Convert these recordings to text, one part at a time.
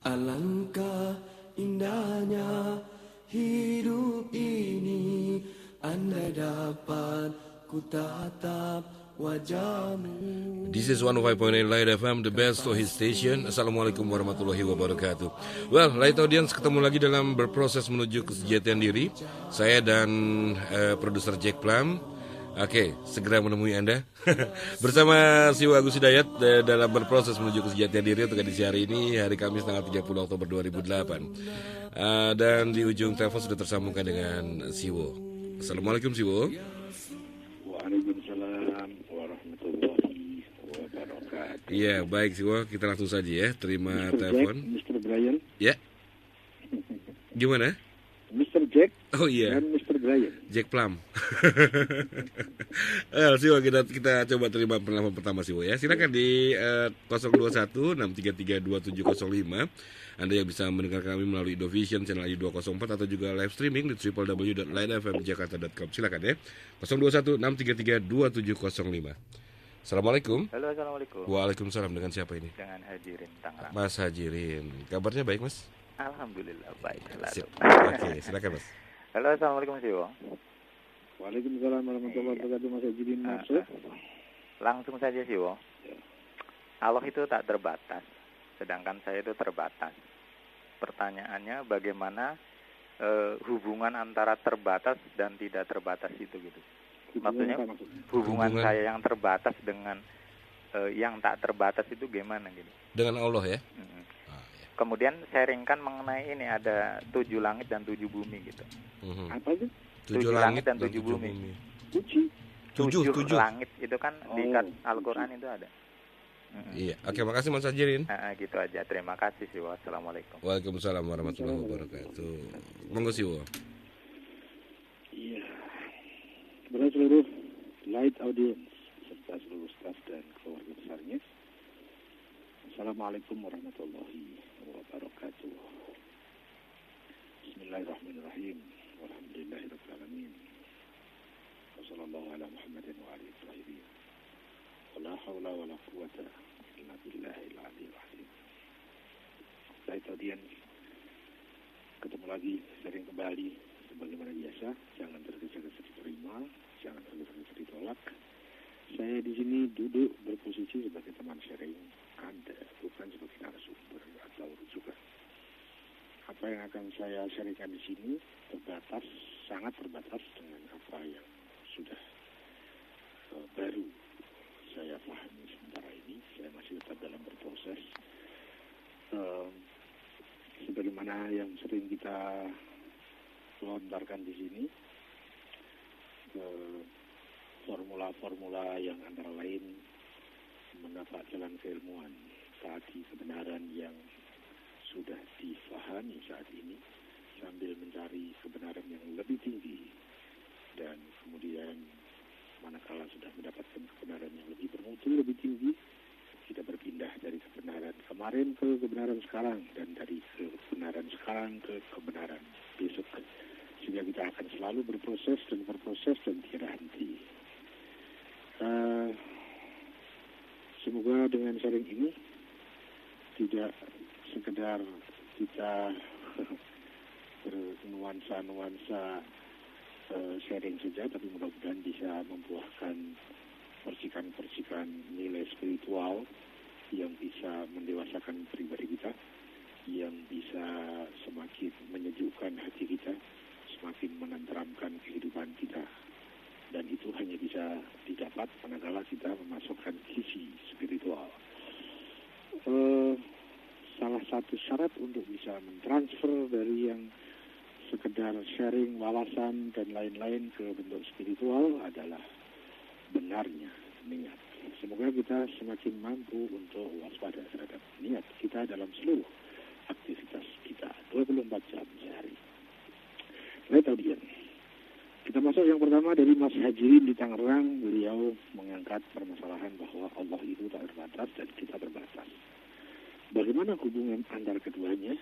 Alangkah indahnya hidup ini, andai dapat ku tatap wajahmu. This is 105.8 Light FM, the best of his station. Assalamualaikum warahmatullahi wabarakatuh. Well, Light Audience, ketemu lagi dalam berproses menuju kesejahteraan diri. Saya dan produser Jack Plum. Oke, segera menemui Anda bersama Siwa Agus Hidayat dalam berproses menuju kesejahteraan diri untuk edisi hari ini, hari Kamis tanggal 30 Oktober 2008. Dan di ujung telepon sudah tersambungkan dengan Siwo. Assalamualaikum Siwo. Waalaikumsalam warahmatullahi wabarakatuh. Iya, baik Siwo, kita langsung saja ya, terima telepon. Mr. Brian. Ya. Gimana? Mr. Jack. Oh iya. Dan Mr. Brian. Jack Plum. Siwo, kita coba terima penelpon pertama Siwo ya. Silakan di 021-633-2705. Anda yang bisa mendengar kami melalui Indovision channel I204 atau juga live streaming di www.lightfmjakarta.com. Silakan ya. 021-633-2705. Assalamualaikum. Halo, assalamualaikum. Waalaikumsalam. Dengan siapa ini? Dengan Hajirin Tangerang. Mas Hajirin. Kabarnya baik Mas? Alhamdulillah baik selalu. Oke, silakan Mas. Halo, assalamualaikum Mas Iwo. Waalaikumsalam warahmatullahi wabarakatuh. Mas Hajirin masuk. Langsung saja Siwo. Allah itu tak terbatas, sedangkan saya itu terbatas. Pertanyaannya bagaimana hubungan antara terbatas dan tidak terbatas itu gitu. Maksudnya hubungan saya yang terbatas dengan yang tak terbatas itu gimana gitu. Dengan Allah ya? Kemudian sharingkan mengenai ini ada 7 langit dan 7 bumi gitu. Apa itu? 7 langit dan 7 bumi. 7 langit itu kan di Al-Quran itu ada. Iya, oke, makasih Mas Hajirin. Gitu aja, terima kasih sih. Wassalamualaikum. Waalaikumsalam warahmatullahi wabarakatuh. Monggo sih Iya. Kepada seluruh Light Audience serta seluruh staf dan keluarga besarnya, Assalamualaikum warahmatullahi wabarakatuh. Bismillahirrahmanirrahim. Walhamdulillahirrahmanirrahim. Wassallallahu ala Muhammadin wa alihi tahirin. Wala hawla wala quwata illa billahil aliyyil azim. Light Audience, ketemu lagi, sering kembali sebagaimana biasa. Jangan tergesa-gesa diterima, jangan tergesa-gesa ditolak. Saya di sini duduk berposisi sebagai teman sharing Anda, bukan sebagai narasumber atau rujukan. Apa yang akan saya sharingkan di sini terbatas, sangat terbatas dengan apa yang sudah baru saya pahami sementara ini. Saya masih tetap dalam berproses. Sebagaimana yang sering kita lontarkan di sini, formula-formula yang antara lain mendapat jalan keilmuan, taati kebenaran yang sudah difahami saat ini, sambil mencari kebenaran yang lebih tinggi, dan kemudian manakala sudah mendapatkan kebenaran yang lebih bermutu, lebih tinggi, kita berpindah dari kebenaran kemarin ke kebenaran sekarang, dan dari kebenaran sekarang ke kebenaran besok, sehingga kita akan selalu berproses dan tiada henti. Semoga dengan sharing ini tidak sekedar kita bernuansa-nuansa sharing saja, tapi mudah-mudahan bisa membuahkan percikan-percikan nilai spiritual yang bisa mendewasakan pribadi kita, yang bisa semakin menyejukkan hati kita, semakin menenteramkan kehidupan kita. Dan itu hanya bisa didapat manakala kita memasukkan gizi spiritual. Salah satu syarat untuk bisa mentransfer dari yang sekedar sharing wawasan dan lain-lain ke bentuk spiritual adalah benarnya niat. Semoga kita semakin mampu untuk waspada terhadap niat kita dalam seluruh aktivitas kita 24 jam sehari. Lihat Audience, kita masuk yang pertama dari Mas Hajirin di Tangerang. Beliau mengangkat permasalahan bahwa Allah itu tak terbatas dan kita terbatas. Bagaimana hubungan antar keduanya?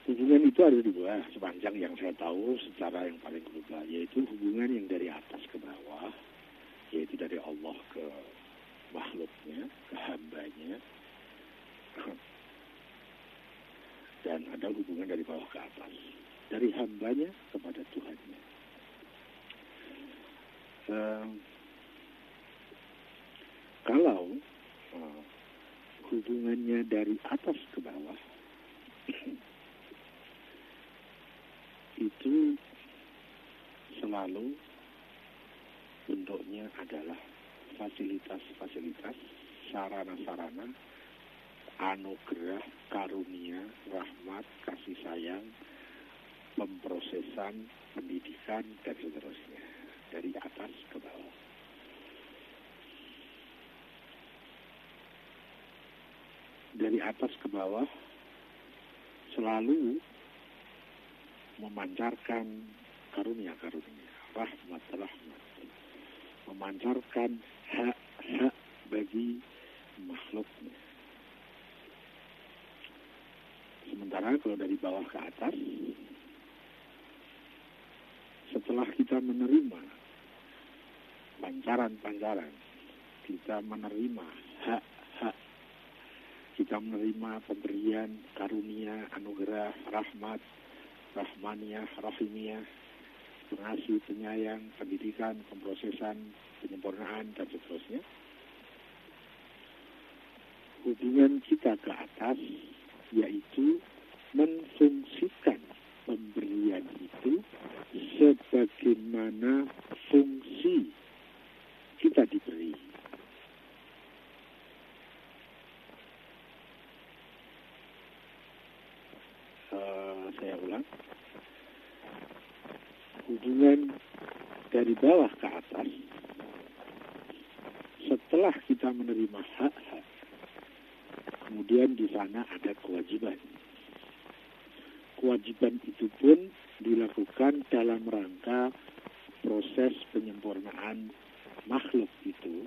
Hubungan itu ada dua sepanjang yang saya tahu secara yang paling global, yaitu hubungan yang dari atas ke bawah, yaitu dari Allah ke makhluknya, ke hambanya, dan ada hubungan dari bawah ke atas, dari hambanya kepada Tuhannya. Kalau hubungannya dari atas ke bawah, itu selalu bentuknya adalah fasilitas-fasilitas, sarana-sarana, anugerah, karunia, rahmat, kasih sayang, pemprosesan, pendidikan, dan seterusnya. Dari atas ke bawah. Dari atas ke bawah selalu memancarkan karunia-karunia, rahmat-rahmat, memancarkan hak-hak bagi makhluknya. Sementara kalau dari bawah ke atas, setelah kita menerima pancaran-pancaran, kita menerima hak-hak, kita menerima pemberian karunia, anugerah, rahmat, rahmaniyah, rahimiyah, pengasih, penyayang, pendidikan, pemprosesan, penyempurnaan, dan seterusnya. Hubungan kita ke atas yaitu menfungsikan pemberian itu sebagaimana fungsi kita diberi. Saya ulang. Hubungan dari bawah ke atas, setelah kita menerima hak-hak, kemudian di sana ada kewajiban. Kewajiban itu pun dilakukan dalam rangka proses penyempurnaan makhluk itu.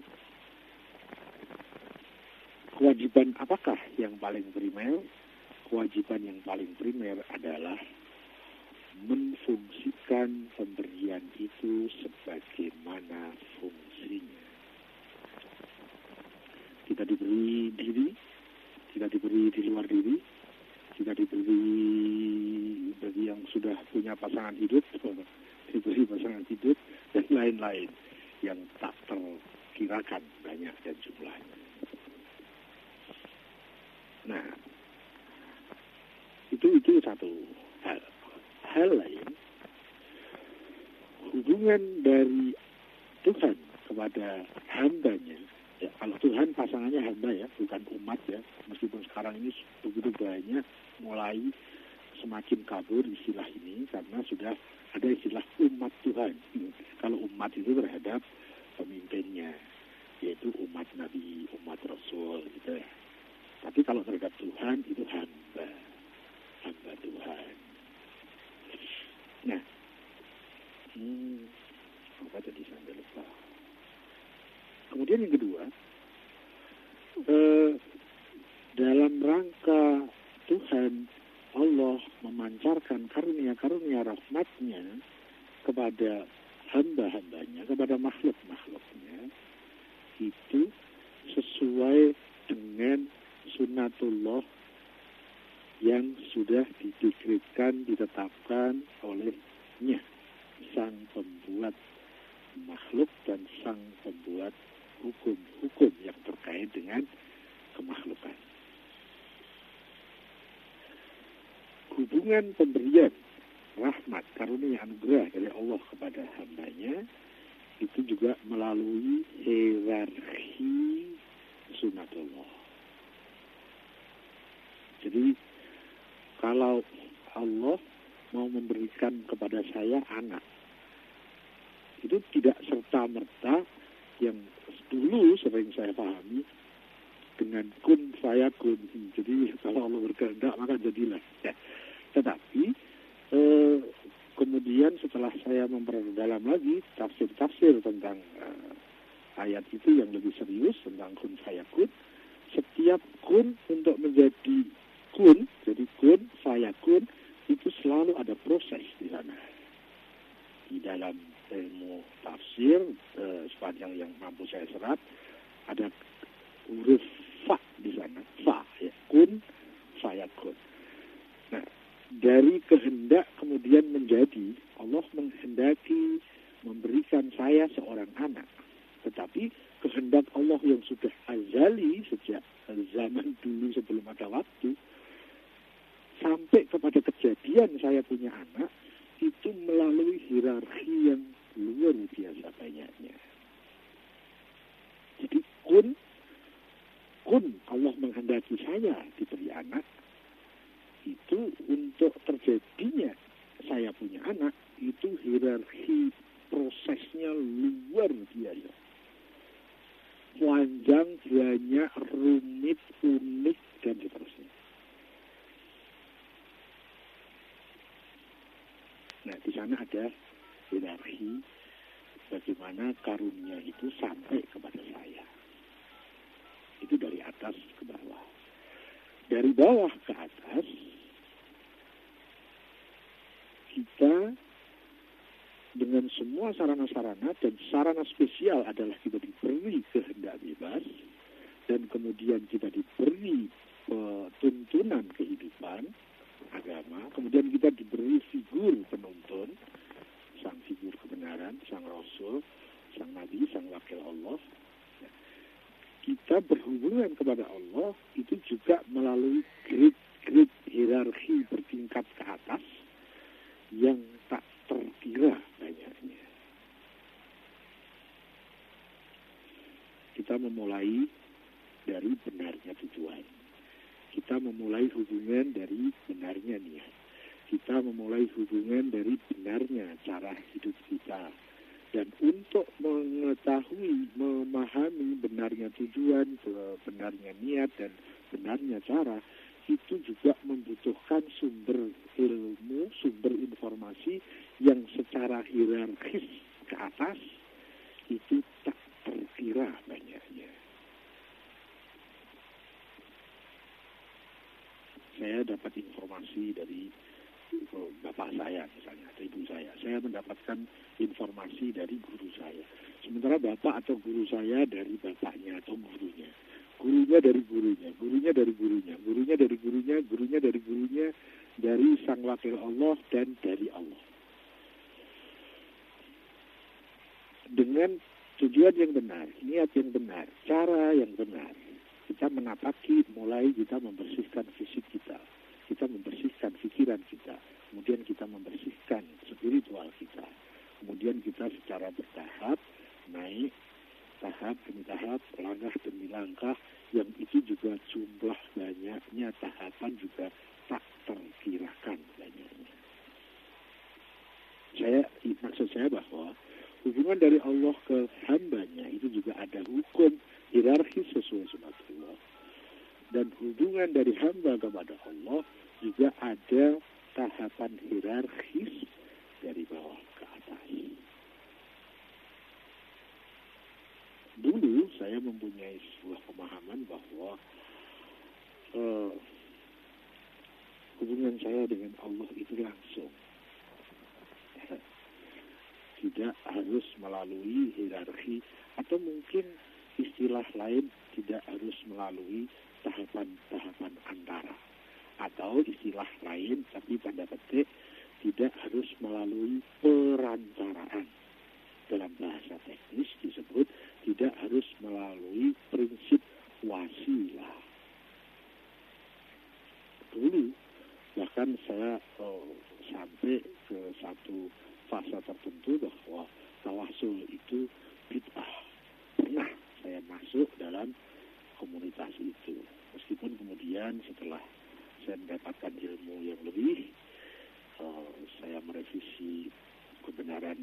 Kewajiban apakah yang paling primer? Kewajiban yang paling primer adalah menfungsikan pemberian itu sebagaimana fungsinya. Kita diberi diri, kita diberi di luar diri, kita diberi bagi yang sudah punya pasangan hidup, diberi pasangan hidup, dan lain-lain yang tak terkirakan banyak dan jumlahnya. Nah, itu satu hal. Hal lain, hubungan dari Tuhan kepada hambanya. Ya, kalau Tuhan pasangannya hamba ya, bukan umat ya. Meskipun sekarang ini begitu banyak mulai semakin kabur istilah ini karena sudah ada istilah umat Tuhan. Kalau umat itu terhadap pemimpinnya, yaitu umat Nabi, umat Rasul gitu ya. Tapi kalau terhadap Tuhan itu hamba Tuhan. Nah, apa tadi sampai lupa. Kemudian yang kedua, dalam rangka Tuhan Allah memancarkan karunia-karunia rahmatnya kepada hamba-hambanya, kepada makhluk-makhluknya, itu sesuai dengan sunnatullah yang sudah didekretkan, ditetapkan olehnya, sang pembuat makhluk dan sang pembuat hukum-hukum yang terkait dengan kemakhlukan. Hubungan pemberian rahmat, karunia, anugerah dari Allah kepada hambanya itu juga melalui hierarki sunnatullah. Jadi kalau Allah mau memberikan kepada saya anak, itu tidak serta-merta yang dulu sering saya pahami dengan kun fayakun. Jadi kalau Allah berkehendak maka jadilah. Ya. Tetapi kemudian setelah saya memperdalam lagi tafsir-tafsir tentang ayat itu yang lebih serius tentang kun fayakun, setiap kun untuk menjadi kun, jadi kun fayakun itu selalu ada proses di sana. Di dalam ilmu tafsir sepanjang yang mampu saya serap, ada huruf fa di sana, fa ya, kun fayakun. Nah, dari kehendak kemudian menjadi, Allah menghendaki memberikan saya seorang anak. Tetapi kehendak Allah yang sudah azali sejak zaman dulu sebelum ada waktu, sampai kepada kejadian saya punya anak, itu melalui hierarki yang luar biasa banyaknya. Jadi kun Allah menghendaki saya diberi anak, itu untuk terjadinya saya punya anak, itu hierarki prosesnya luar biasa. Panjang, banyak, rumit, unik, dan seterusnya. Nah, di sana ada hierarki bagaimana karunia itu sampai kepada saya. Itu dari atas ke bawah. Dari bawah ke atas, kita dengan semua sarana-sarana, dan sarana spesial adalah kita diberi kehendak bebas, dan kemudian kita diberi tuntunan kehidupan, agama, kemudian kita diberi figur penuntun, sang figur kebenaran, sang Rasul, sang Nabi, sang Wakil Allah. Kita berhubungan kepada Allah itu juga melalui grid hierarki bertingkat ke atas yang tak terkira banyaknya. Kita memulai dari benarnya tujuan. Kita memulai hubungan dari benarnya niat. Kita memulai hubungan dari benarnya cara hidup kita. Dan untuk mengetahui, memahami benarnya tujuan, benarnya niat, dan benarnya cara, itu juga membutuhkan sumber ilmu, sumber informasi yang secara hierarkis ke atas, itu tak terkira banyaknya. Saya dapat informasi dari bapak saya misalnya, atau ibu saya. Saya mendapatkan informasi dari guru saya. Sementara bapak atau guru saya dari bapaknya atau gurunya. Gurunya dari gurunya, gurunya dari gurunya, gurunya dari gurunya, gurunya dari gurunya, dari sang wakil Allah dan dari Allah. Dengan tujuan yang benar, niat yang benar, cara yang benar, kita menapaki, mulai kita membersihkan fisik kita. Kita membersihkan pikiran kita, kemudian kita membersihkan spiritual kita, kemudian kita secara bertahap naik tahap demi tahap, langkah demi langkah, yang itu juga jumlah banyaknya tahapan juga tak terkirakan banyaknya. Maksud saya bahwa hubungan dari Allah ke hambanya itu juga ada hukum hierarkis sesuai sunatullah. Dan hubungan dari hamba kepada Allah juga ada tahapan hierarkis dari bawah ke atas. Dulu saya mempunyai sebuah pemahaman bahwa hubungan saya dengan Allah itu langsung. Tidak harus melalui hierarki, atau mungkin istilah lain, tidak harus melalui tahapan-tahapan antara, atau istilah lain tapi tanda petik tidak harus melalui perantaraan. Dalam bahasa teknis disebut tidak harus melalui prinsip wasilah. Dulu bahkan saya sampai ke satu fase tertentu bahwa tawasul itu bid'ah. Pernah saya masuk dalam komunitas itu. Meskipun kemudian setelah saya mendapatkan ilmu yang lebih, saya merevisi kebenaran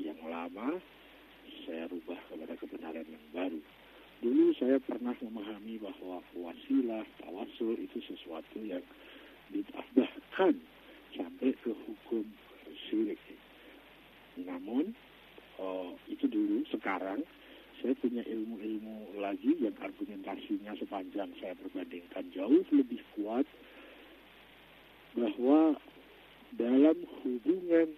yang lama, saya rubah kepada kebenaran yang baru. Dulu saya pernah memahami bahwa wasilah, tawasul itu sesuatu yang bid'ah, bahkan sampai ke hukum syirik. Namun itu dulu. Sekarang saya punya ilmu-ilmu lagi yang argumentasinya sepanjang saya perbandingkan jauh lebih kuat, bahwa dalam hubungan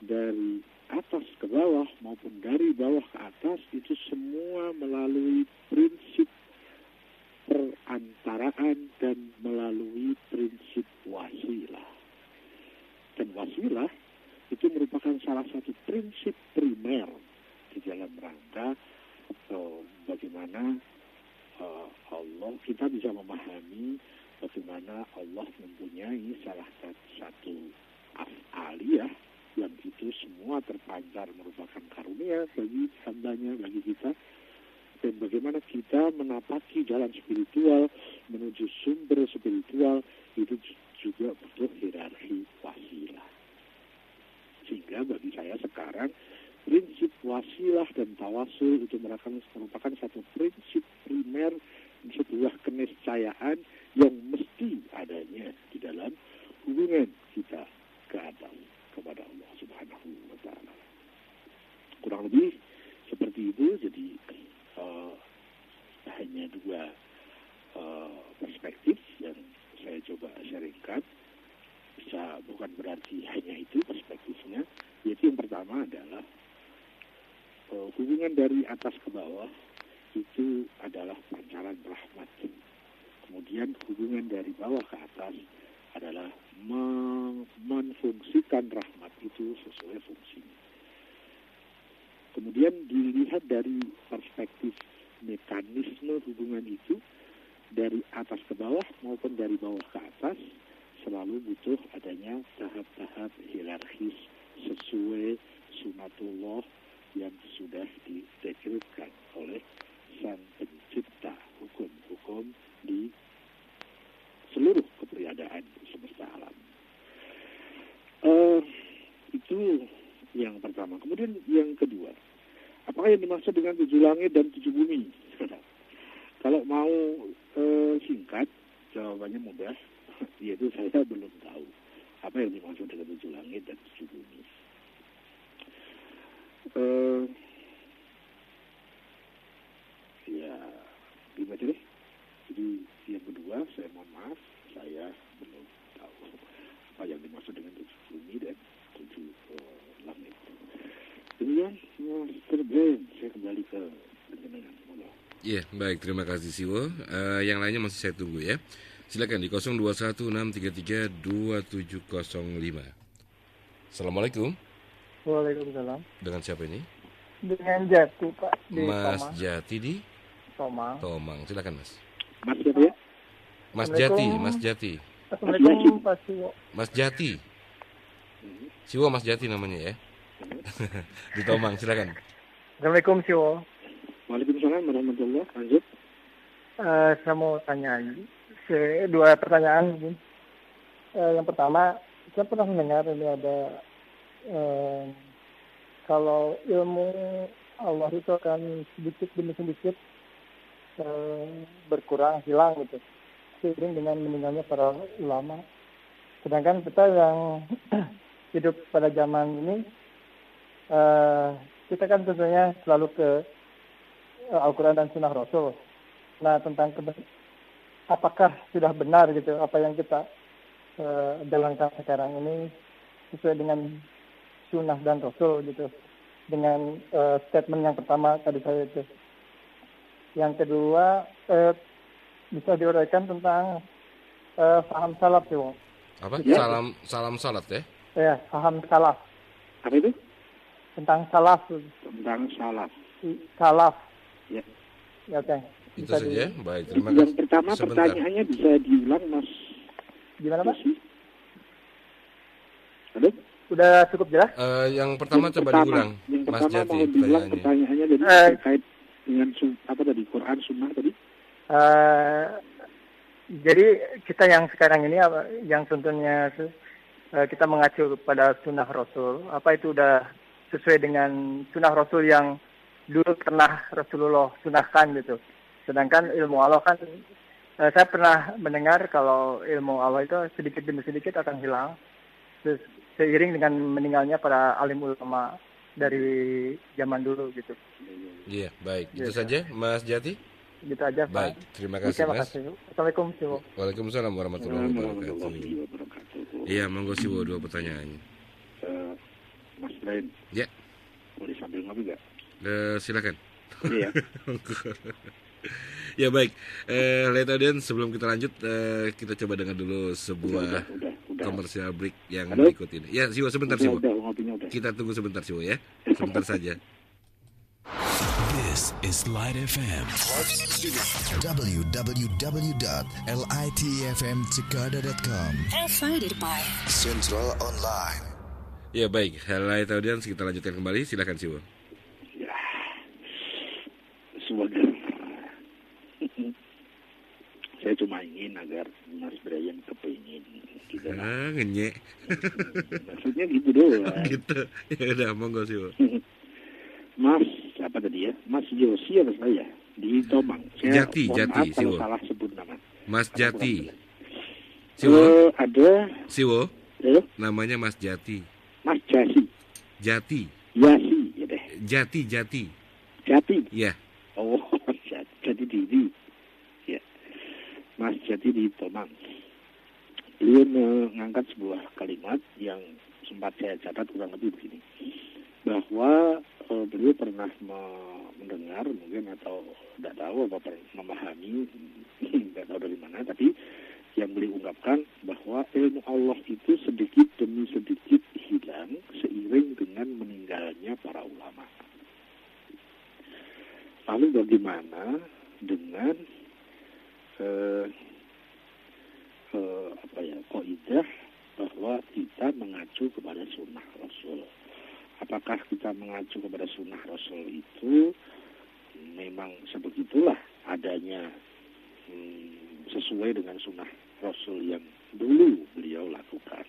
dari atas ke bawah maupun dari bawah ke atas itu semua melalui prinsip perantaraan dan melalui prinsip wasilah. Dan wasilah itu merupakan salah satu prinsip primer di dalam rangka bagaimana Allah, kita bisa memahami bagaimana Allah mempunyai salah satu af'aliyah yang itu semua terpancar merupakan karunia bagi hambanya, bagi kita. Dan bagaimana kita menapaki jalan spiritual menuju sumber spiritual itu juga butuh hierarki wasilah. Sehingga bagi saya sekarang prinsip wasilah dan tawasul itu merupakan satu prinsip primer, sebuah keniscayaan yang mesti adanya di dalam hubungan kita ke atas kepada Allah Subhanahu wa Ta'ala. Kurang lebih seperti itu. Jadi hanya dua perspektif yang saya coba sharingkan. Bukan berarti hanya itu perspektifnya. Yaitu yang pertama adalah hubungan dari atas ke bawah itu adalah pancaran rahmat. Kemudian hubungan dari bawah ke atas adalah memfungsikan rahmat itu sesuai fungsinya. Kemudian dilihat dari perspektif mekanisme hubungan itu dari atas ke bawah maupun dari bawah ke atas selalu butuh adanya tahap-tahap hierarkis sesuai sunatullah yang sudah dideklarasikan oleh Sang Pencipta hukum-hukum di seluruh keberadaan semesta alam. Itu yang pertama. Kemudian yang kedua, apakah yang dimaksud dengan 7 langit dan 7 bumi? Kalau mau singkat, jawabannya mudah, yaitu saya belum tahu apa yang dimaksud dengan 7 langit dan 7 bumi. Ya, dibaca deh. Jadi yang kedua, saya mohon maaf, saya belum tahu apa yang dimaksud dengan 7 bumi dan 7 langit. Kemudian, Mr. Ben, saya kembali ke penjenengan. Iya, baik, terima kasih Siwo. Yang lainnya masih saya tunggu ya. Silakan di 0216332705. Assalamualaikum. Waalaikumsalam. Dengan siapa ini? Dengan Jati, Pak. Di Mas Tomang. Jati di Tomang. Silakan Mas. Mas siapa ya? Mas Jati. Assalamualaikum Pak Siwo. Mas Jati. Siwo Mas Jati namanya ya. Di Tomang, silakan. Assalamualaikum Siwo. Waalaikumsalam warahmatullahi wabarakatuh. Lanjut. Saya mau tanya dua pertanyaan mungkin. Yang pertama, saya pernah mendengar ini ada kalau ilmu Allah itu akan sedikit demi sedikit berkurang, hilang gitu, seiring dengan meninggalnya para ulama. Sedangkan kita yang hidup pada zaman ini, kita kan tentunya selalu ke Al-Quran dan Sunnah Rasul. Nah, tentang apakah sudah benar gitu apa yang kita jalankan sekarang ini sesuai dengan Sunnah dan Rasul gitu. Dengan statement yang pertama tadi saya itu. Yang kedua, bisa diuraikan tentang paham salaf sih, Wong. Apa? Ya. Salam salat ya? Ya, paham salaf. Apa itu? Tentang salaf. Tentang salaf. Salaf. Ya. Ya, oke. Itu Bisa saja. Baik, terima kasih. Yang pertama Sebentar. pertanyaannya bisa diulang, Mas. Gimana, Pak? Yosi? Halo? Udah cukup jelas? Yang pertama coba diulang, Yang Mas pertama Jati mau diulang pertanyaannya. pertanyaannya jadi terkait dengan apa tadi? Quran, Sunnah tadi? Jadi kita yang sekarang ini yang tentunya kita mengacu pada Sunnah Rasul. Apa itu udah sesuai dengan Sunnah Rasul yang dulu pernah Rasulullah sunahkan gitu. Sedangkan ilmu Allah kan, saya pernah mendengar kalau ilmu Allah itu sedikit demi sedikit akan hilang seiring dengan meninggalnya para alim ulama dari zaman dulu gitu. Iya, baik. Itu Gitu. saja, Mas Jati. Gitu aja, Pak. Baik, terima kasih, Terima Mas. kasih. Assalamualaikum. Siwo. Waalaikumsalam warahmatullahi wabarakatuh. Warahmatullahi wabarakatuh. Iya, monggo Siwo 2 pertanyaannya. Mas Ren, Ya, boleh sambil ngopi nggak? silakan. Iya. Ya baik, lihat audience, sebelum kita lanjut, kita coba dengar dulu sebuah Udah. komersial break yang Halo? berikut ini. Ya, Siwo, sebentar Siwo. Udah, ngopinya udah. Kita tunggu sebentar Siwo ya, sebentar saja. This is Light FM. www.litfmjakarta.com. Provided by Central Online. Ya baik, lihat audience, kita lanjutkan kembali. Silakan Siwo. Ya, semoga saya cuma ingin agar Mas Brian kepingin gitu. Ngenyek. Maksudnya gitu doang. Gitu. Ya udah, monggo Siwo. Mas, apa tadi ya? Mas Yosi apa saya? Di Tomang. Saya Jati, mohon Jati, maaf kalau Siwo. salah sebut nama. Mas Jati. Siwo. Siwo, Ada, Siwo, ya, namanya Mas Jati. Mas Jasi. Jati. Yasi, ya deh. Jati. Jati. Ya, Oh, Jati diri. Ya. Mas Jati di Tomang. Beliau mengangkat sebuah kalimat yang sempat saya catat kurang lebih begini. Bahwa beliau pernah mendengar mungkin atau tidak tahu apa memahami, tidak tahu dari mana, tapi yang beliau ungkapkan bahwa ilmu Allah itu sedikit demi sedikit hilang seiring dengan meninggalnya para ulama. Lalu bagaimana dengan kaidah bahwa kita mengacu kepada sunnah Rasul? Apakah kita mengacu kepada sunnah Rasul itu memang sebegitulah adanya sesuai dengan sunnah Rasul yang dulu beliau lakukan?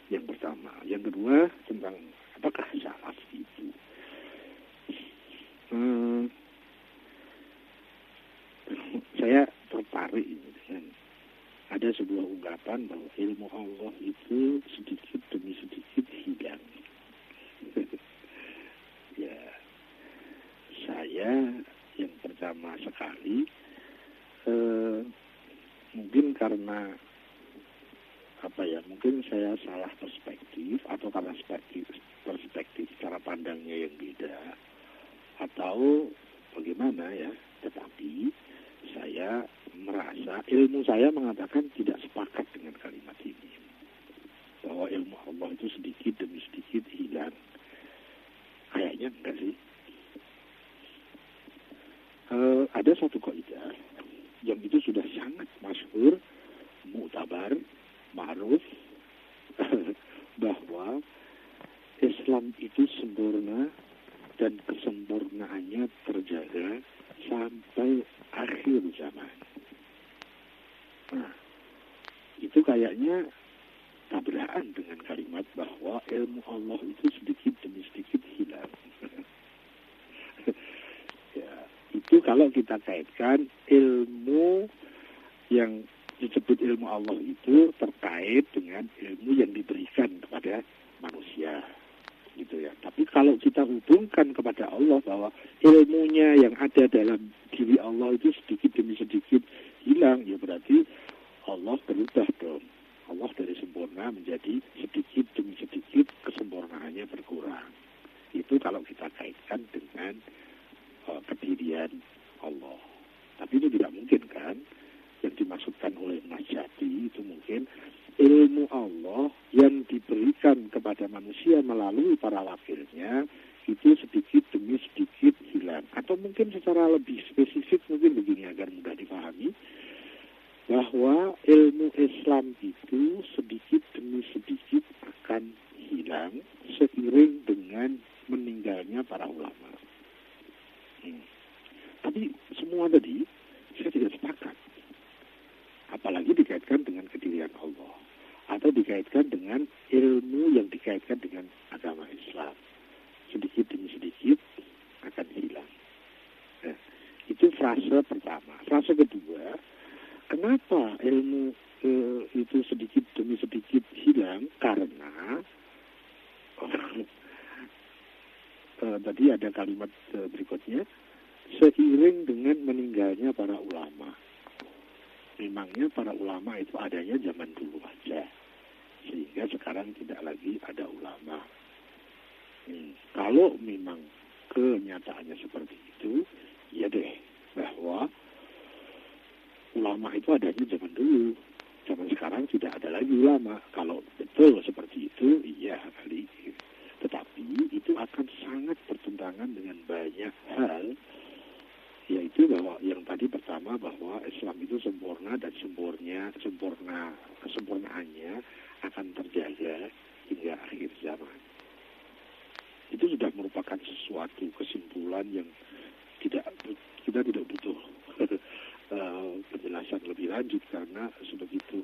Yang pertama. Yang kedua, tentang apakah salaf itu? Saya tertarik dengan ada sebuah ungkapan bahwa ilmu Allah itu sedikit demi sedikit hilang. Ya, saya yang pertama sekali mungkin karena mungkin saya salah perspektif atau karena perspektif cara pandangnya yang beda atau bagaimana ya, tetapi saya merasa ilmu saya mengatakan tidak sepakat dengan kalimat ini, bahwa ilmu Allah itu sedikit demi sedikit hilang. Kayaknya enggak sih. Ada satu kaidah yang itu sudah sangat masyhur, muktabar, ma'ruf, bahwa Islam itu sempurna dan kesempurnaannya terjaga sampai akhir zaman. Nah, itu kayaknya tabrakan dengan kalimat bahwa ilmu Allah itu sedikit demi sedikit hilang. Ya, itu kalau kita kaitkan ilmu yang disebut ilmu Allah itu terkait dengan ilmu yang diberikan kepada manusia, gitu ya. Tapi kalau kita hubungkan kepada Allah bahwa ilmunya yang ada dalam diri Allah itu sedikit demi sedikit hilang, ya berarti Allah berubah dong. Allah dari sempurna menjadi sedikit demi sedikit kesempurnaannya berkurang. Itu kalau kita kaitkan dengan kedirian Allah. Tapi itu tidak mungkin kan? Yang dimaksudkan oleh Mas Jati itu mungkin ilmu Allah yang diberikan kepada manusia melalui para wakilnya itu sedikit demi sedikit hilang. Atau mungkin secara lebih spesifik mungkin begini agar mudah dipahami, bahwa ilmu Islam itu sedikit demi sedikit akan hilang seiring dengan meninggalnya para ulama. Tapi semua tadi saya tidak sepakat. Apalagi dikaitkan dengan kedirian Allah atau dikaitkan dengan ilmu yang dikaitkan dengan agama Islam. Sedikit demi sedikit akan hilang. Nah, itu frase pertama. Frase kedua, kenapa ilmu itu sedikit demi sedikit hilang? Karena tadi ada kalimat berikutnya, seiring dengan meninggalnya para ulama. Memangnya para ulama itu adanya zaman dulu aja, sehingga sekarang tidak lagi ada ulama. Kalau memang kenyataannya seperti itu, ya deh, bahwa ulama itu adanya zaman dulu. Zaman sekarang tidak ada lagi ulama. Kalau betul seperti itu, iya kali. Tetapi itu akan sangat bertentangan dengan banyak hal, yaitu bahwa yang tadi pertama bahwa Islam itu sempurna dan kesempurnaannya akan terjaga hingga akhir zaman. Itu sudah merupakan sesuatu kesimpulan yang kita tidak butuh penjelasan lebih lanjut, karena sebegitu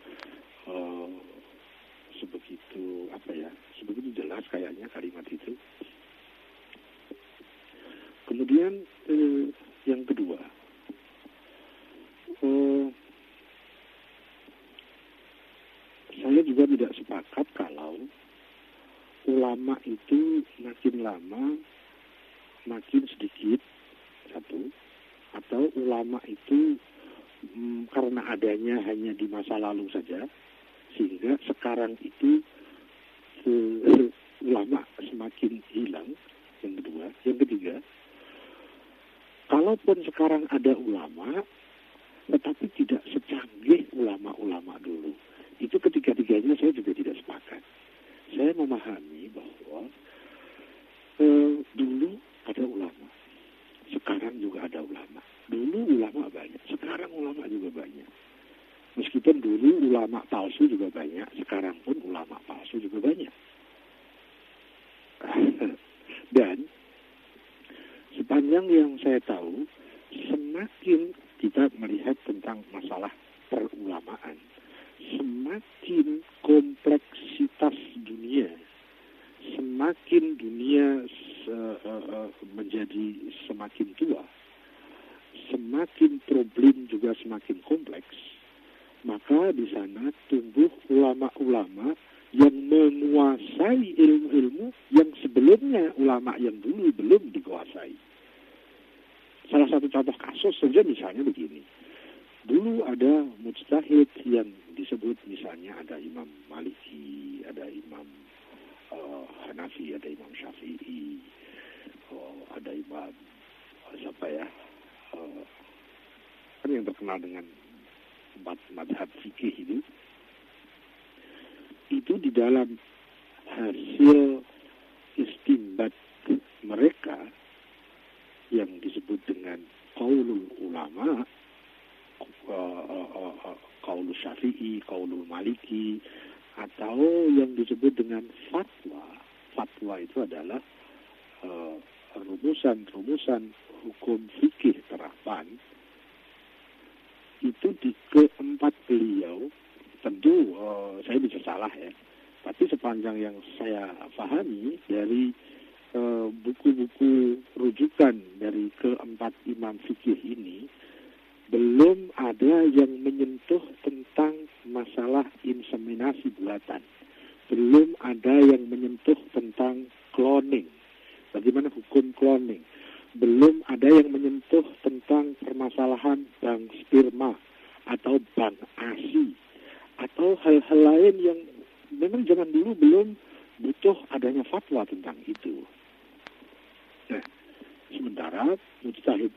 jelas kayaknya kalimat itu. Kemudian yang kedua, saya juga tidak sepakat kalau ulama itu makin lama makin sedikit, satu, atau ulama itu karena adanya hanya di masa lalu saja, sehingga sekarang itu ulama semakin hilang. Yang kedua, yang ketiga, kalaupun sekarang ada ulama, tetapi tidak secanggih ulama-ulama dulu. Itu ketiga-tiganya saya juga tidak sepakat. Saya memahami bahwa dulu ada ulama, sekarang juga ada ulama. Dulu ulama banyak, sekarang ulama juga banyak. Meskipun dulu ulama palsu juga banyak, sekarang pun ulama palsu juga banyak. Dan sepanjang yang saya tahu, semakin kita melihat tentang masalah perulamaan, semakin kompleksitas dunia, semakin dunia menjadi semakin tua, semakin problem juga semakin kompleks, maka di sana tumbuh ulama-ulama yang menguasai ilmu-ilmu yang sebelumnya ulama yang dulu belum dikuasai. Salah satu contoh kasus saja misalnya begini. Dulu ada mujtahid yang disebut misalnya ada Imam Maliki, ada Imam Hanafi, ada Imam Syafi'i, ada Imam kan yang terkenal dengan 4 madhab fikih itu di dalam hasil istinbat mereka yang disebut dengan qaulul ulama, qaulul Syafi'i, qaulul Maliki, atau yang disebut dengan fatwa. Fatwa itu adalah rumusan-rumusan hukum fikih terapan. Itu di keempat beliau, tentu saya bisa salah ya, tapi sepanjang yang saya pahami dari buku-buku rujukan dari keempat imam fikih ini, belum ada yang menyentuh tentang masalah inseminasi buatan. Belum ada yang menyentuh tentang cloning. Bagaimana hukum cloning? Belum ada yang menyentuh tentang permasalahan bank sperma atau bank ASI atau hal-hal lain yang memang zaman dulu belum butuh adanya fatwa tentang itu. Nah, sementara mujtahid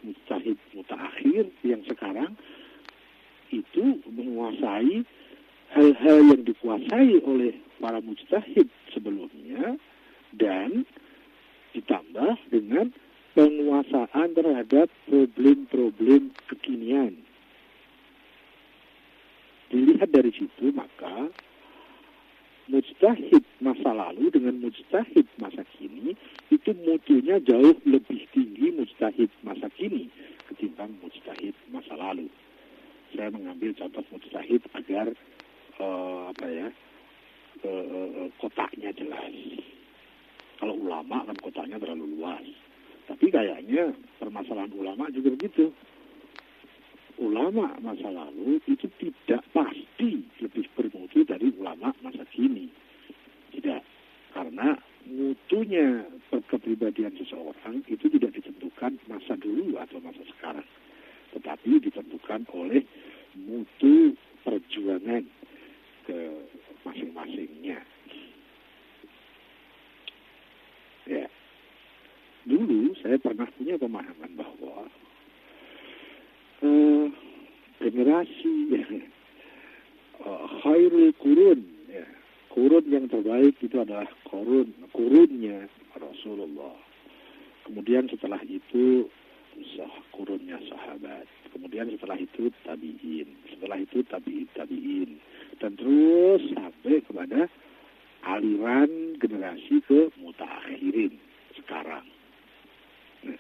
mutaakhir yang sekarang itu menguasai hal-hal yang dikuasai oleh para mujtahid sebelumnya, dan ditambah dengan penguasaan terhadap problem-problem kekinian. Dilihat dari situ, maka mujtahid masa lalu dengan mujtahid masa kini itu mutunya jauh lebih tinggi mujtahid masa kini ketimbang mujtahid masa lalu. Saya mengambil contoh mujtahid agar kotaknya jelas. Kalau ulama kan kotaknya terlalu luas. Tapi kayaknya permasalahan ulama juga begitu. Ulama masa lalu itu tidak pasti lebih bermutu dari ulama masa kini. Tidak. Karena mutunya kepribadian seseorang itu tidak ditentukan masa dulu atau masa sekarang, tetapi ditentukan oleh mutu perjuangan ke masing-masingnya. Ya. generasi khairul qurun, ya. Kurun yang terbaik itu adalah kurunnya Rasulullah. Kemudian setelah itu kurunnya sahabat. Kemudian setelah itu tabi'in. Setelah itu tabi'in. Dan terus sampai kepada aliran generasi ke mutaakhirin sekarang. Nah,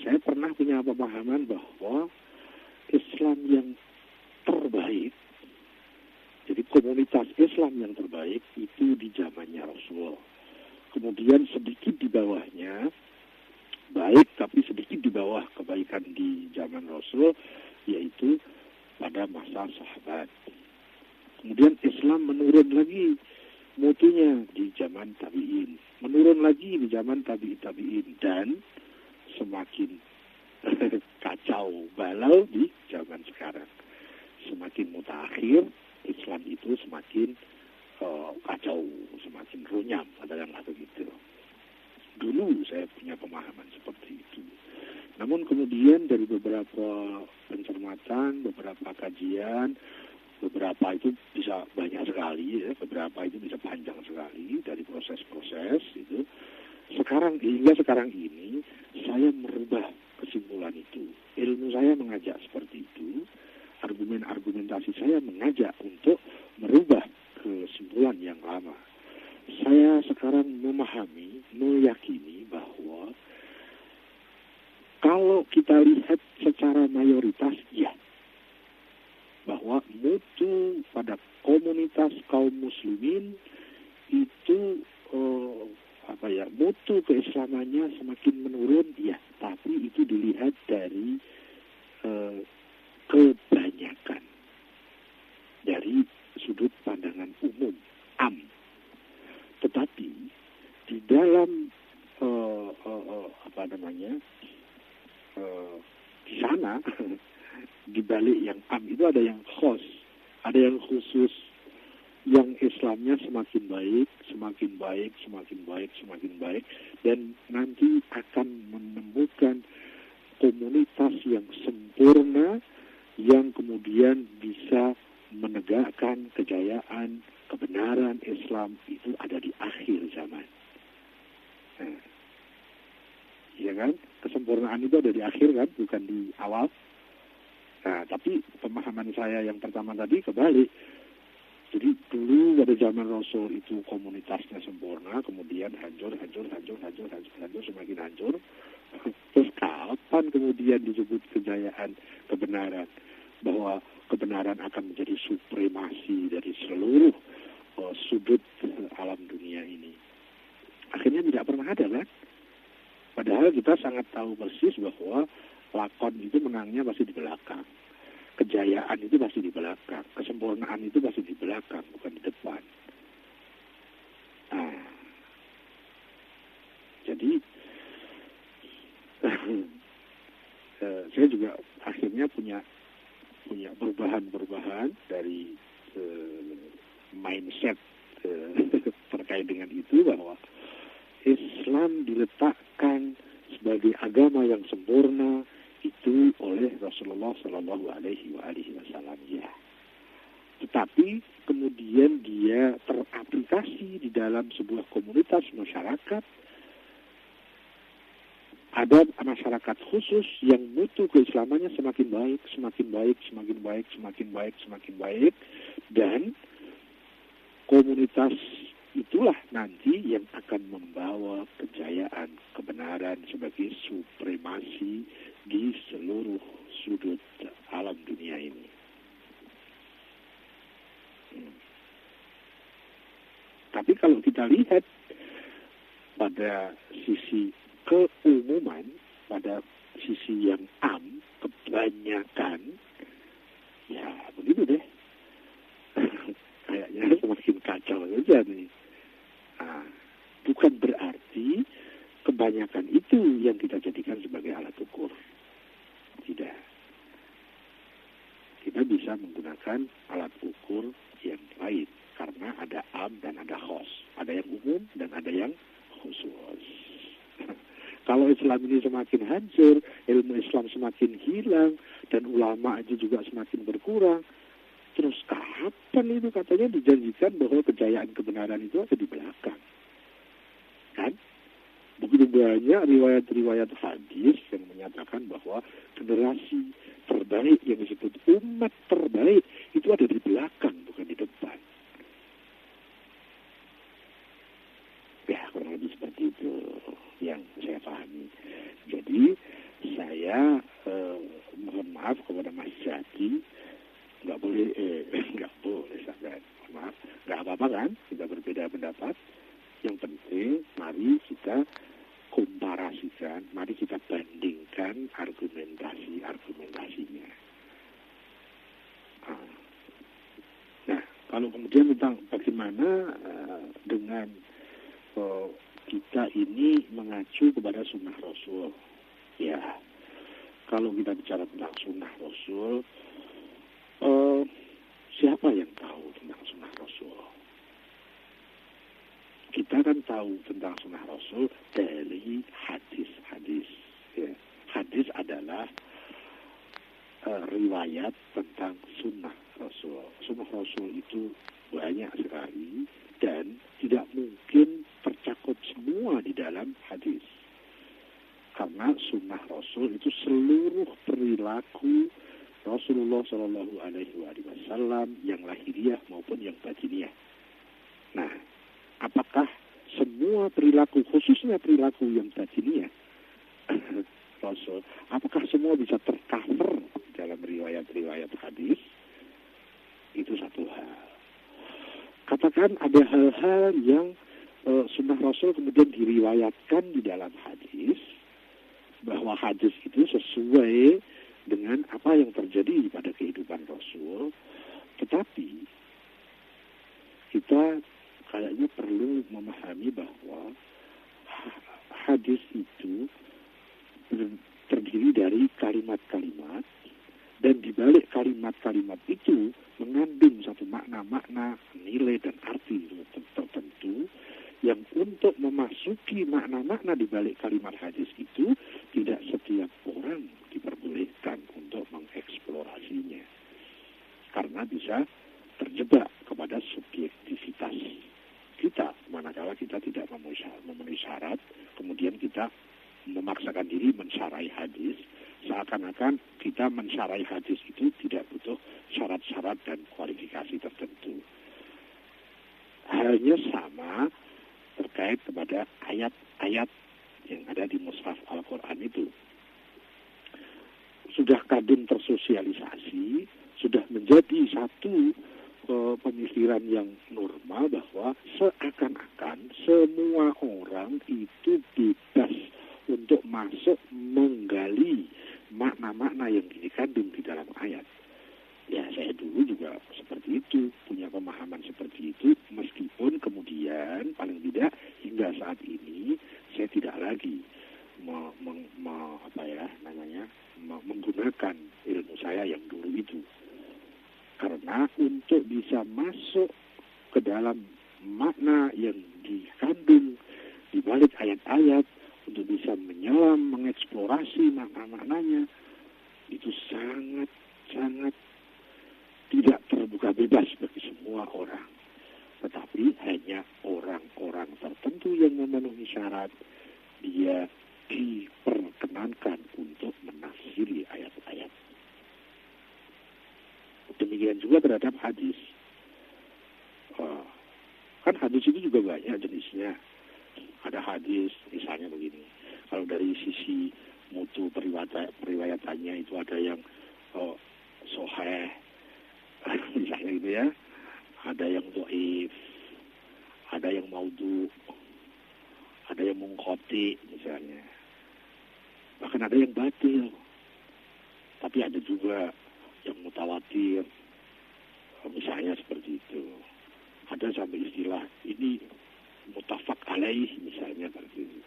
saya pernah punya pemahaman bahwa Islam yang terbaik, jadi komunitas Islam yang terbaik itu di zamannya Rasulullah. Kemudian sedikit di bawahnya, baik tapi sedikit di bawah kebaikan di zaman Rasul, yaitu pada masa sahabat. Kemudian Islam menurun lagi mutunya di zaman tabi'in, menurun lagi di zaman tabi'in, dan semakin kacau balau di zaman sekarang. Semakin mutakhir, Islam itu semakin kacau, semakin runyam, katakanlah begitu. Dulu saya punya pemahaman seperti itu. Namun kemudian dari beberapa pencermatan, beberapa kajian, beberapa itu bisa banyak sekali, ya, beberapa itu bisa panjang sekali dari proses-proses itu. Hingga sekarang ini saya merubah kesimpulan itu. Ilmu saya mengajak seperti itu. Argumentasi saya mengajak untuk merubah kesimpulan yang lama. Saya sekarang memahami, meyakini bahwa kalau kita lihat secara mayoritas, ya, bahwa mutu pada komunitas kaum muslimin itu mutu keislamannya semakin menurun, ya, tapi itu dilihat dari kebanyakan dari sudut pandangan umum, tetapi di dalam di sana di balik yang itu ada yang ada yang khusus, yang Islamnya semakin baik, dan nanti akan menemukan komunitas yang sempurna, yang kemudian bisa menegakkan kejayaan, kebenaran Islam itu ada di akhir zaman. Nah, ya kan? Kesempurnaan itu ada di akhir kan, bukan di awal. Nah, tapi pemahaman saya yang pertama tadi kebalik. Jadi dulu pada zaman Rasul itu komunitasnya sempurna, kemudian hancur, semakin hancur. Terus kapan kemudian disebut kejayaan kebenaran? Bahwa kebenaran akan menjadi supremasi dari seluruh sudut alam dunia ini. Akhirnya tidak pernah ada, kan? Padahal kita sangat tahu persis bahwa lakon itu menangnya pasti di belakang. Kejayaan itu pasti di belakang. Kesempurnaan itu pasti di belakang, bukan di depan. Nah, jadi saya juga akhirnya punya perubahan dari mindset terkait dengan itu, bahwa Islam diletakkan sebagai agama yang sempurna itu oleh Rasulullah Shallallahu Alaihi Wasallam, ya. Tetapi kemudian dia teraplikasi di dalam sebuah komunitas masyarakat. Ada masyarakat khusus yang mutu keislamannya semakin baik, dan komunitas itulah nanti yang akan membawa kejayaan kebenaran sebagai supremasi di seluruh sudut alam dunia ini. Tapi kalau kita lihat pada sisi keumuman, pada sisi yang kebanyakan, ya begitu deh. Kayaknya semakin kacau saja nih. Nah, bukan berarti kebanyakan itu yang kita jadikan sebagai alat ukur. Tidak. Kita bisa menggunakan alat ukur yang lain, karena ada dan ada khos. Ada yang umum dan ada yang khusus. Kalau Islam ini semakin hancur, ilmu Islam semakin hilang, dan ulama itu juga semakin berkurang, terus kapan itu katanya dijanjikan bahwa kejayaan kebenaran itu ada di belakang? Kan? Begitu banyak riwayat-riwayat hadis yang menyatakan bahwa generasi terbaik yang disebut umat terbaik itu ada di belakang, bukan di depan. Ya, kurang lebih seperti itu yang saya pahami. Jadi saya mohon maaf kepada Mas Zaki, nggak boleh sangat maaf, nggak apa-apa kan, kita berbeda pendapat. Yang penting mari kita komparasikan, mari kita bandingkan argumentasinya. Nah, kalau kemudian tentang bagaimana dengan kita ini mengacu kepada sunnah Rasul, ya, kalau kita bicara tentang sunnah Rasul, siapa yang tahu tentang sunnah Rasul? Kita kan tahu tentang sunnah Rasul dari hadis-hadis. Ya. Hadis adalah riwayat tentang sunnah Rasul. Sunnah Rasul itu banyak sekali dan tidak mungkin tercakup semua di dalam hadis. Karena sunnah Rasul itu seluruh perilaku Rasulullah Shallallahu Alaihi Wasallam yang lahiriah maupun yang batiniah. Nah, apakah semua perilaku, khususnya perilaku yang batiniah Rasul, apakah semua bisa tercover dalam riwayat-riwayat hadis? Itu satu hal. Katakan ada hal-hal yang sunnah Rasul kemudian diriwayatkan di dalam hadis, bahwa hadis itu sesuai dengan apa yang terjadi pada kehidupan Rasul, tetapi kita kayaknya perlu memahami bahwa hadis itu terdiri dari kalimat-kalimat, dan di balik kalimat-kalimat itu mengandung satu makna-makna, nilai dan arti tertentu yang untuk memasuki makna-makna di balik kalimat hadis itu tidak setiap orang diperbolehkan untuk mengeksplorasinya, karena bisa terjebak kepada subjektivitas kita, manakala kita tidak memenuhi syarat, kemudian kita memaksakan diri mensyarahi hadis, seakan-akan kita mensyarahi hadis itu tidak butuh syarat-syarat dan kualifikasi tertentu. Halnya sama terkait kepada ayat-ayat yang ada di mushaf Al-Quran itu. Sudah kadung tersosialisasi, sudah menjadi satu pemikiran yang normal bahwa seakan-akan semua orang itu bebas untuk masuk menggali makna-makna yang dikandung di dalam ayat. Ya, saya dulu juga seperti itu, punya pemahaman seperti itu, meskipun kemudian paling tidak hingga saat ini saya tidak lagi menggunakan ilmu saya yang dulu itu. Karena untuk bisa masuk ke dalam makna yang dikandung di balik ayat-ayat, untuk bisa menyelam, mengeksplorasi makna-maknanya, itu sangat tidak terbuka bebas bagi semua orang. Tetapi hanya orang-orang tertentu yang memenuhi syarat, dia diperkenankan untuk menafsiri ayat-ayat. Demikian juga terhadap hadis. Kan hadis itu juga banyak jenisnya. Ada hadis, misalnya begini, kalau dari sisi mutu periwayatannya itu ada yang sahih, misalnya gitu ya, ada yang dhaif, ada yang maudhu, ada yang munqati misalnya, bahkan ada yang batil, tapi ada juga yang mutawatir, misalnya seperti itu. Ada sampai istilah ini mutafaq alaih misalnya seperti itu.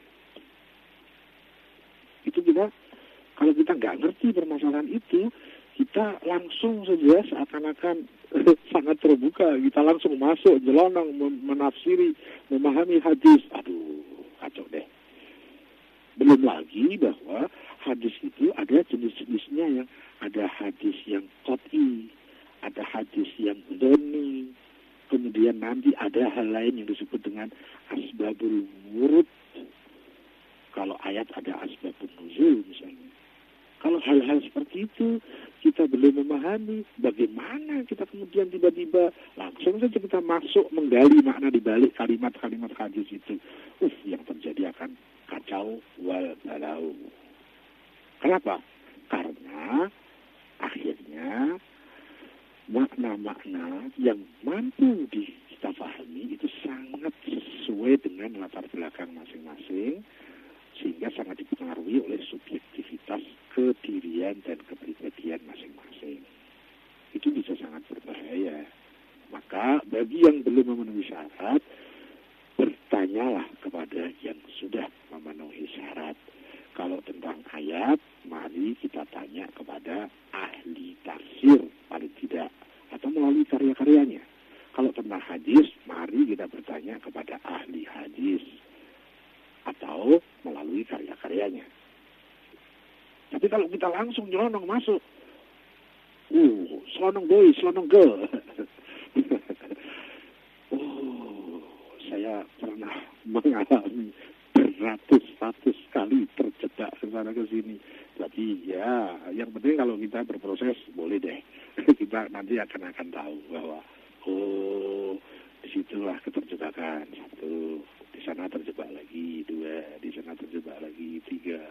Itu kita, kalau kita nggak ngerti permasalahan itu, kita langsung saja seakan-akan sangat terbuka, kita langsung masuk jelonong menafsiri, memahami hadis. Aduh, kacau deh. Belum lagi bahwa hadis itu ada jenis-jenisnya, yang ada hadis yang qat'i, ada hadis yang dhonni, kemudian nanti ada hal lain yang disebut dengan asbabul wurud. Kalau ayat ada asbabun nuzul misalnya. Kalau hal-hal seperti itu kita belum memahami, bagaimana kita kemudian tiba-tiba langsung saja kita masuk menggali makna di balik kalimat-kalimat hadis itu. Yang terjadi akan kacau wal balau. Kenapa? Karena akhirnya makna-makna yang mampu kita pahami itu sangat sesuai dengan latar belakang masing-masing, sehingga sangat dipengaruhi oleh subjektivitas kedirian dan kepribadian masing-masing. Itu bisa sangat berbahaya. Maka bagi yang belum memenuhi syarat, bertanyalah kepada yang sudah memenuhi syarat. Kalau tentang ayat, mari kita tanya kepada ahli tafsir paling tidak, atau melalui karya-karyanya. Kalau tentang hadis, mari kita bertanya kepada ahli hadis, atau melalui karya-karyanya. Tapi kalau kita langsung nyelonong masuk, selonong boy, selonong girl. Saya pernah mengalami beratus-ratus kali terjebak ke sana ke sini. Tapi ya, yang penting kalau kita berproses boleh deh. Kita nanti akan tahu bahwa disitulah keterjebakan. 1, di sana terjebak lagi, 2, di sana terjebak lagi, 3,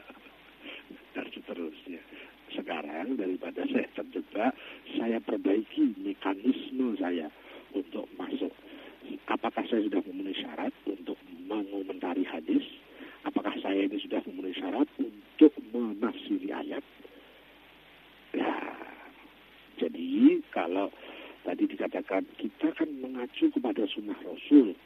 dan seterusnya. Sekarang daripada saya terjebak, saya perbaiki mekanisme saya untuk masuk. Apakah saya sudah memenuhi syarat untuk mengomentari hadis? Apakah saya ini sudah memenuhi syarat untuk menafsiri ayat? Ya, jadi kalau tadi dikatakan kita kan mengacu kepada sunnah Rasul.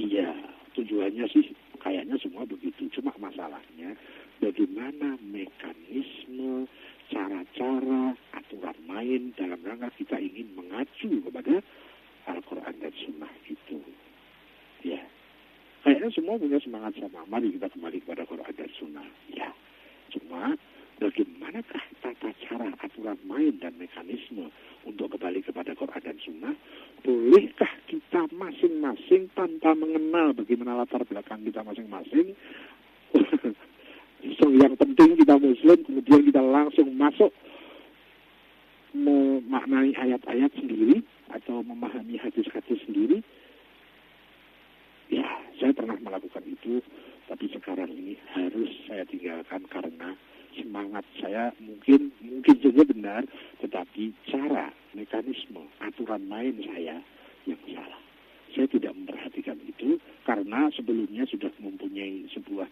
Iya, tujuannya sih kayaknya semua begitu. Cuma masalahnya bagaimana mekanisme, cara-cara, aturan main dalam rangka kita ingin mengacu kepada Al-Quran dan Sunnah itu. Ya, kayaknya semua punya semangat sama. Mari kita kembali kepada Quran dan Sunnah. Ya, cuma bagaimanakah tata cara, aturan main dan mekanisme untuk kembali kepada Quran dan Sunnah? Bolehkah kita masing-masing tanpa mengenal bagaimana latar belakang kita masing-masing? So, yang penting kita Muslim, kemudian kita langsung masuk memaknai ayat-ayat sendiri atau memahami hadis-hadis sendiri. Ya, saya pernah melakukan itu, tapi sekarang ini harus saya tinggalkan karena semangat saya mungkin saja benar, tetapi cara, mekanisme, aturan main saya yang salah. Saya tidak memperhatikan itu karena sebelumnya sudah mempunyai sebuah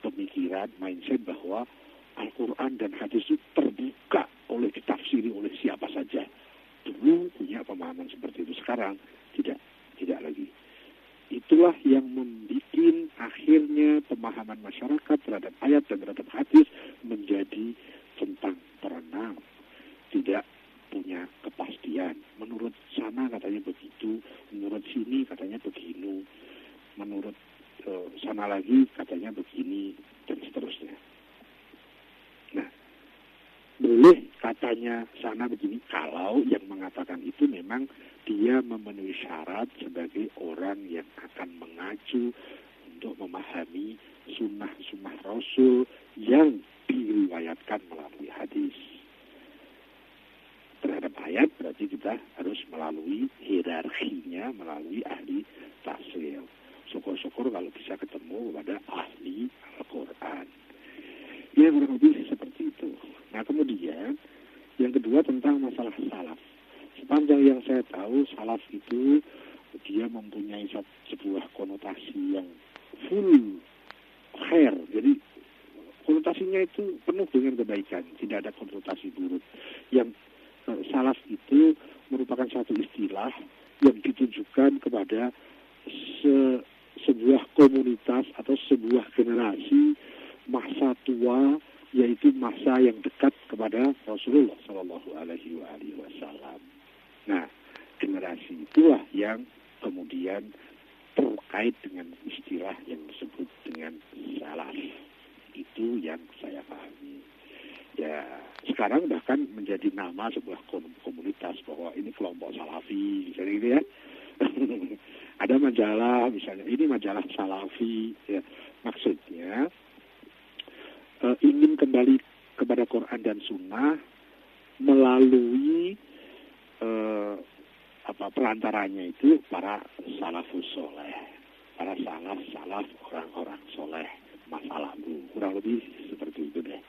pemikiran, mindset bahwa Al-Quran dan hadis itu terbuka oleh ditafsiri oleh siapa saja. Dulu punya pemahaman seperti itu, sekarang tidak lagi. Itulah yang membuat akhirnya pemahaman masyarakat terhadap ayat dan terhadap hadis menjadi centang perenang, tidak punya kepastian. Menurut sana katanya begitu, menurut sini katanya begini, menurut sana lagi katanya begini, dan seterusnya. Nah, boleh katanya sana begini kalau yang mengatakan itu memang dia memenuhi syarat sebagai orang yang akan mengacu untuk memahami sunnah-sunnah Rasul yang diriwayatkan melalui hadis. Terhadap ayat berarti kita harus melalui hierarkinya, melalui ahli tafsir. Syukur-syukur kalau bisa ketemu pada ahli Al-Quran. Ya, kurang lebih seperti itu. Nah, kemudian yang kedua tentang masalah salaf. Sepanjang yang saya tahu, salaf itu dia mempunyai sebuah konotasi yang full khair. Jadi konotasinya itu penuh dengan kebaikan, tidak ada konotasi buruk. Yang salaf itu merupakan satu istilah yang ditujukan kepada sebuah komunitas atau sebuah generasi masa tua, yaitu masa yang dekat kepada Rasulullah Shallallahu Alaihi Wasallam. Nah, generasi itulah yang kemudian terkait dengan istilah yang disebut dengan salaf. Itu yang saya pahami. Ya, sekarang bahkan menjadi nama sebuah komunitas bahwa ini kelompok salafi, misalnya gitu ya. Ada majalah, misalnya ini majalah salafi. Ya. Maksudnya ingin kembali kepada Quran dan Sunnah melalui perantaranya itu para salafus soleh, para salaf orang-orang soleh masa lalu, kurang lebih seperti itu deh.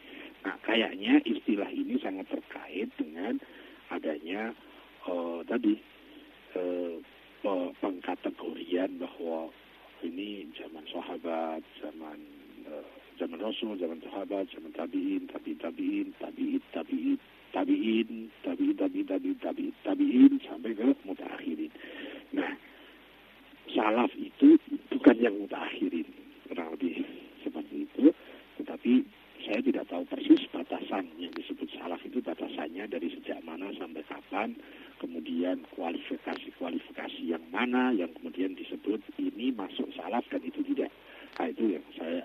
Nah, kayaknya istilah ini sangat terkait dengan adanya pengkategorian bahwa ini zaman sahabat, zaman Rasul, zaman sahabat, zaman tabiin, tabiin sampai ke mutaakhirin. Nah, salaf itu bukan yang mutaakhirin, kurang lebih seperti itu. Tetapi saya tidak tahu persis batasan yang disebut salaf itu, batasannya dari sejak mana sampai kapan, kemudian kualifikasi yang mana yang kemudian disebut ini masuk salaf dan itu tidak. Nah, itu yang saya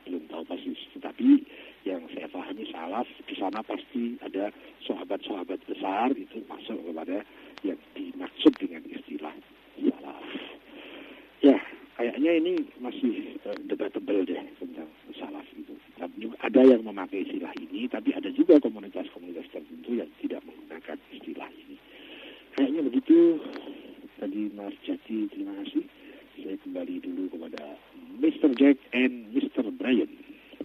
belum tahu persis. Tetapi yang saya pahami salaf di sana pasti ada sahabat-sahabat besar itu masuk kepada yang dimaksud dengan istilah salaf. Ya, kayaknya ini masih debatable deh tentang salaf itu. Tapi juga ada yang memakai istilah ini, tapi ada juga komunitas-komunitas tertentu yang tidak menggunakan istilah ini. Kayaknya begitu. Tadi Mas Jati, terima kasih. Saya kembali dulu kepada Mr. Jack and Mr. Brian.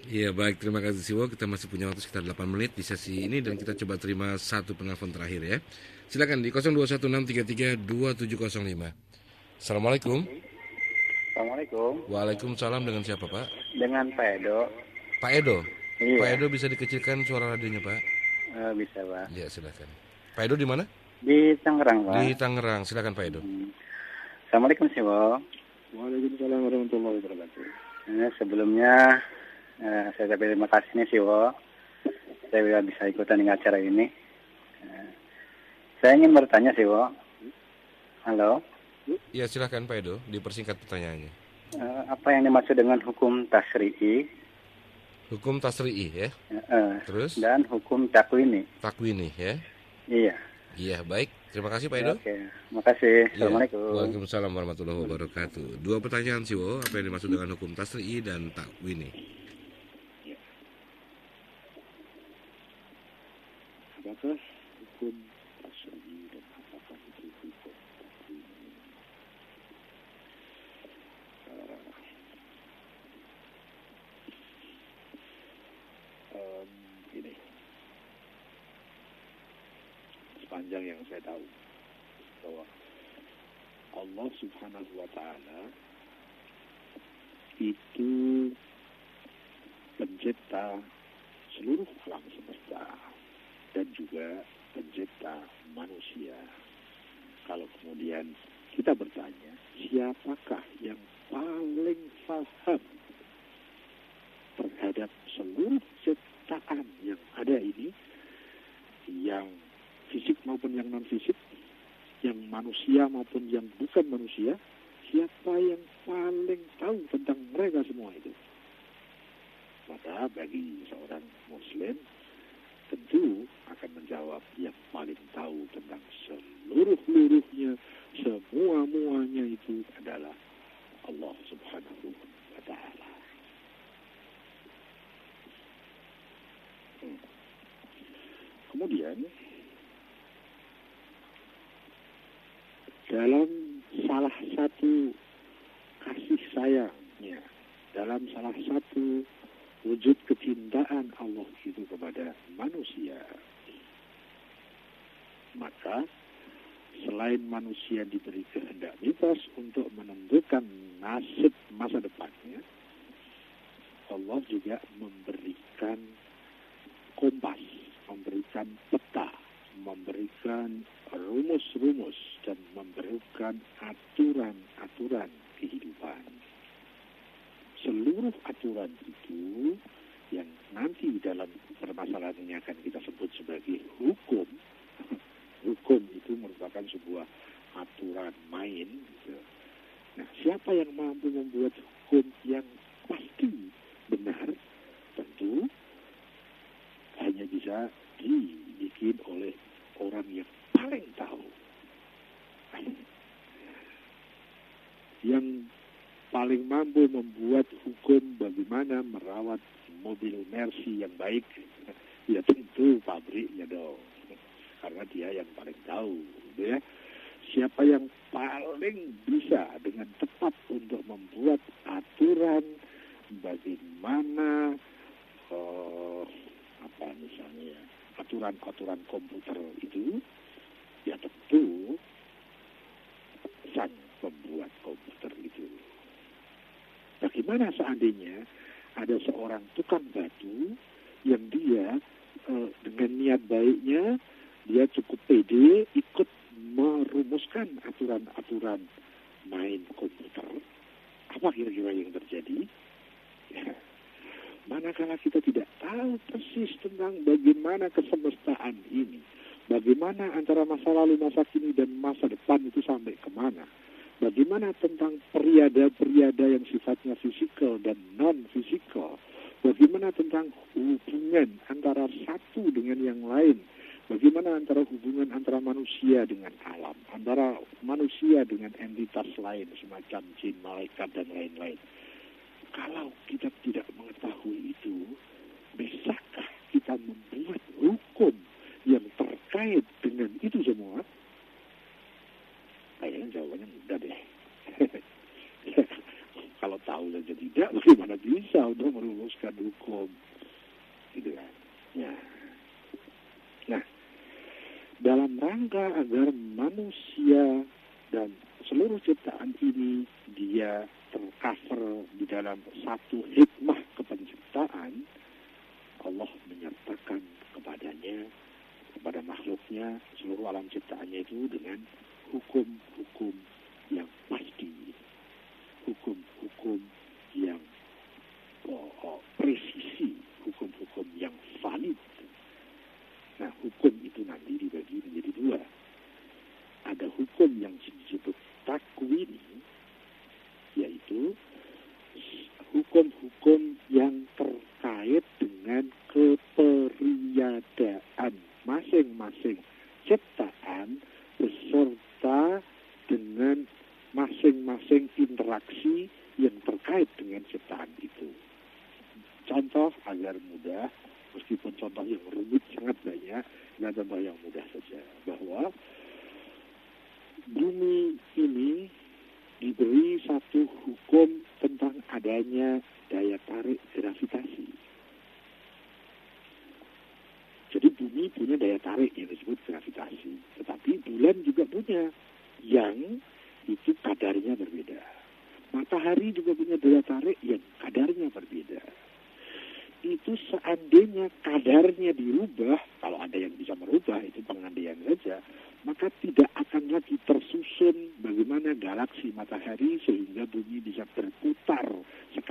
Iya, baik, terima kasih Siwo. Kita masih punya waktu sekitar 8 menit di sesi ini dan kita coba terima satu penelpon terakhir ya. Silakan di 0216332705. Assalamualaikum. Assalamualaikum. Waalaikumsalam, dengan siapa Pak? Dengan Pak Edo. Pak Edo? Iya. Pak Edo bisa dikecilkan suara radionya Pak? Bisa Pak. Ya, silakan. Pak Edo di mana? Di Tangerang Pak. Di Tangerang, silakan Pak Edo. Assalamualaikum Siwo. Waalaikumsalam warahmatullahi wabarakatuh. Sebelumnya saya ucapkan terima kasih nih Siwo. Saya bisa ikutan di acara ini. Saya ingin bertanya Siwo. Halo. Ya, silakan Pak Edo, dipersingkat pertanyaannya. Apa yang dimaksud dengan hukum tasri'i? Hukum tasri'i ya. Terus? Dan hukum takwini. Takwini ya. Iya. Iya, baik. Terima kasih Pak Edo. Oke, makasih. Assalamualaikum. Waalaikumsalam warahmatullahi wabarakatuh. Dua pertanyaan Siwo, apa yang dimaksud dengan hukum tasri'i dan takwini? Apakah hukum tasri'i dan apakah itu hukum takwini? Ini sepanjang yang saya tahu bahwa Allah Subhanahu wa Ta'ala itu pencipta seluruh alam semesta dan juga pencipta manusia. Kalau kemudian kita bertanya, siapakah yang paling paham terhadap seluruh ciptaan yang ada ini, yang fisik maupun yang non-fisik, yang manusia maupun yang bukan manusia, siapa yang paling tahu tentang mereka semua itu? Maka bagi seorang Muslim tentu akan menjawab yang paling tahu tentang seluruh-luruhnya, semua-muanya itu adalah Allah Subhanahu wa Ta'ala. Kemudian dalam salah satu kasih sayangnya, dalam salah satu wujud kecintaan Allah itu kepada manusia, maka selain manusia diberi kehendak bebas untuk menentukan nasib masa depannya, Allah juga memberikan kompas, memberikan peta, memberikan rumus-rumus dan memberikan aturan-aturan kehidupan. Seluruh aturan itu yang nanti dalam permasalahan ini akan kita sebut sebagai hukum. Hukum itu merupakan sebuah aturan main. Gitu. Nah, siapa yang mampu membuat hukum yang pasti benar, tentu hanya bisa dibikin oleh orang yang paling tahu, yang paling mampu membuat hukum bagaimana merawat mobil Mercy yang baik. Ya tentu pabriknya dong, karena dia yang paling tahu, gitu ya. Siapa yang paling bisa dengan tepat untuk membuat aturan bagaimana misalnya aturan-aturan komputer itu, ya tentu sang pembuat komputer itu. Bagaimana seandainya ada seorang tukang batu yang dia dengan niat baiknya dia cukup pede ikut merumuskan aturan-aturan main komputer, apa kira-kira yang terjadi? Ya. Manakala kita tidak tahu persis tentang bagaimana kesemestaan ini, bagaimana antara masa lalu, masa kini, dan masa depan itu sampai kemana, bagaimana tentang periada-periada yang sifatnya fisikal dan non-fisikal, bagaimana tentang hubungan antara satu dengan yang lain, bagaimana antara hubungan antara manusia dengan alam, antara manusia dengan entitas lain semacam jin, malaikat, dan lain-lain. Kalau kita tidak mengetahui itu, bisakah kita membuat hukum yang terkait dengan itu semua? Kayaknya jawabannya mudah deh. Kalau tahu saja tidak, bagaimana bisa untuk merumuskan hukum? Gitu kan? Ya. Nah, dalam rangka agar manusia dan seluruh ciptaan ini dia tercover di dalam satu hikmah kepenciptaan, Allah menyertakan kepadanya, kepada makhluknya, seluruh alam ciptaannya itu dengan hukum-hukum yang pasti, hukum-hukum yang presisi, hukum-hukum yang valid. Nah, hukum itu nanti dibagi menjadi dua. Ada hukum yang disebut takwini, yaitu hukum-hukum yang terkait dengan keperiadaan masing-masing ciptaan beserta dengan masing-masing interaksi yang terkait dengan ciptaan itu. Contoh agar mudah, meskipun contoh yang rumit sangat banyak, dan contoh yang mudah saja, bahwa bumi ini diberi satu hukum tentang adanya daya tarik gravitasi. Jadi bumi punya daya tarik yang disebut gravitasi, tetapi bulan juga punya, yang itu kadarnya berbeda. Matahari juga punya daya tarik yang kadarnya berbeda. Itu seandainya kadarnya dirubah, kalau ada yang bisa merubah, itu pengandaian saja, maka tidak akan lagi tersusun bagaimana galaksi matahari sehingga bumi bisa berputar